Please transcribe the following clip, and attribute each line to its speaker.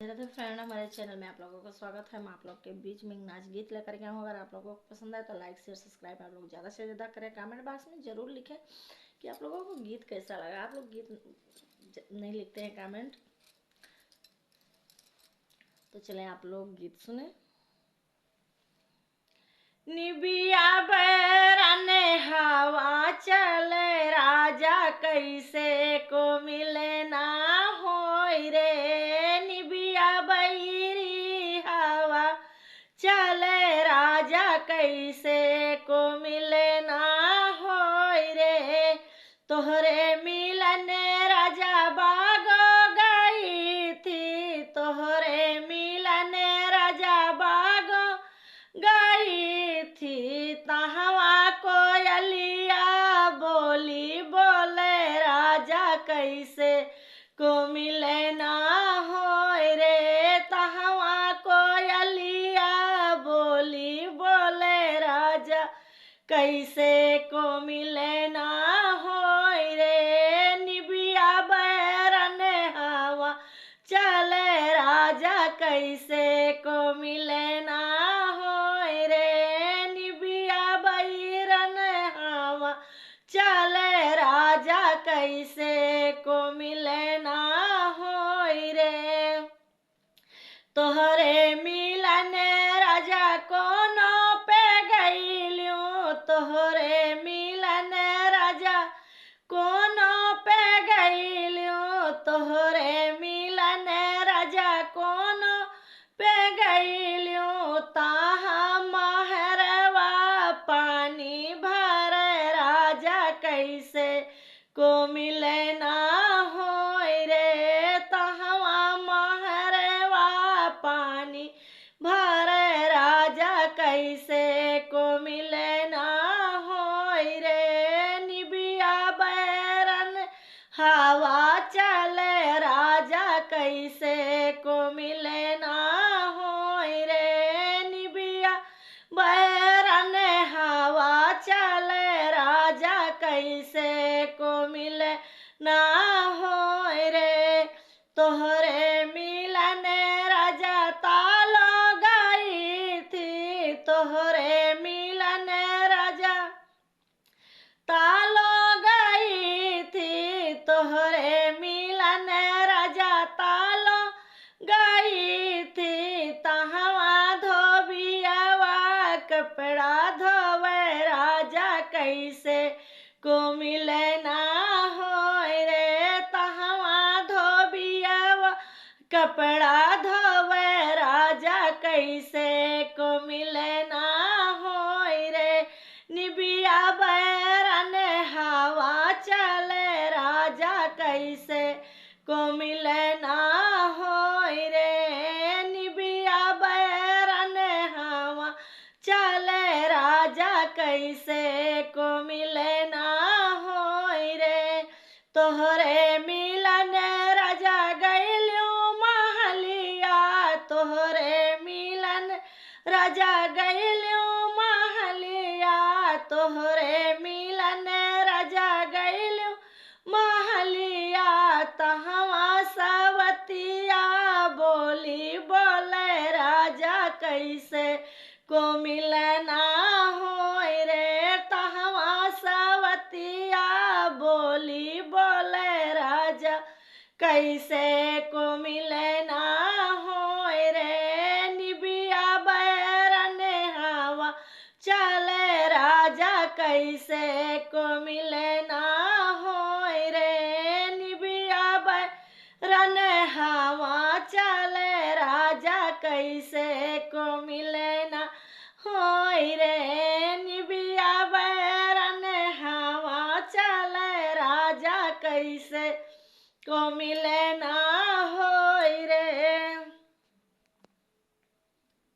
Speaker 1: Radhe friend, हमारे channel में आप लोगों का स्वागत है। मैं आप लोग के बीच में एक नाच गीत लेकर के आऊँ। अगर आप लोगों को पसंद आए तो लाइक शेयर सब्सक्राइब आप लोग ज़्यादा से ज़्यादा करें। कमेंट बॉक्स में ज़रूर लिखें कि आप लोगों को गीत कैसा लगा। आप लोग गीत नहीं लिखते हैं कमेंट, तो चलें आप लोग गीत सुने। निबिया बैरन हवा चले राजा कैसे को मिले ना होई रे। निबिया बैरी हवा चले राजा कैसे को मिले ना होई रे। तोहरे मिलन राजा बागो गई थी, तोहरे मिलन राजा बागो गई थी। तहवा कोयलिया बोली बोले राजा कैसे को मिले ना होय रे। तहवा कोयलिया बोली बोले राजा कैसे को मिले ना होय रे। निबिया बैरन हवा चले राजा कैसे को मिले ना होय रे। निबिया बैरन हवा चले राजा कैसे को मिले ना होय रे। तोहरे मिलन राजा कोनो पे गईल्यूं, तोहरे मिलन राजा कोनो पे गईल्यूं, तोहरे मिलन राजा कोनो पे गईल्यूं। ताहा महरवा पानी भर राजा कैसे को मिले ना होय रे। तहवा महरवा पानी भर राजा कैसे को मिले ना होय रे। निबिया बैरन हवा चले राजा कैसे को मिले ना होय रे। निबिया बैरन हवा चले राजा कैसे को मिले ना होय रे। तोहरे मिलन राजा तालो गई थी, तोहरे मिलन राजा तालो गई थी, तोहरे मिलन राजा तालो गई थी। तहवा धोबियावा कपड़ा धोवे राजा कैसे को मिले ना होय रे। तहवा धोबियावा कपड़ा धोवे राजा कैसे को मिले ना होय रे। निबिया बैरन हवा चले राजा कैसे को मिले ना होय रे। निबिया बैरन हवा चले राजा कैसे को मिले ना होय रे। तोहरे मिलन राजा गईल्यूं महलिया, तोहरे मिलन राजा गईल्यूं महलिया, तोहरे मिलन राजा गईल्यूं महलिया। तहवा सवतिया बोली बोले राजा कैसे को मिले ना होय रे। तहवा सवतिया बोली बोले राजा कैसे को मिले ना होय रे। निबिया बैरन हवा चले राजा कैसे को मिले ना होय रे। निबिया बैरन हवा चले राजा कैसे को मिले ना होय रे। निबिया बैरन हवा चले राजा कैसे को मिले ना होय रे।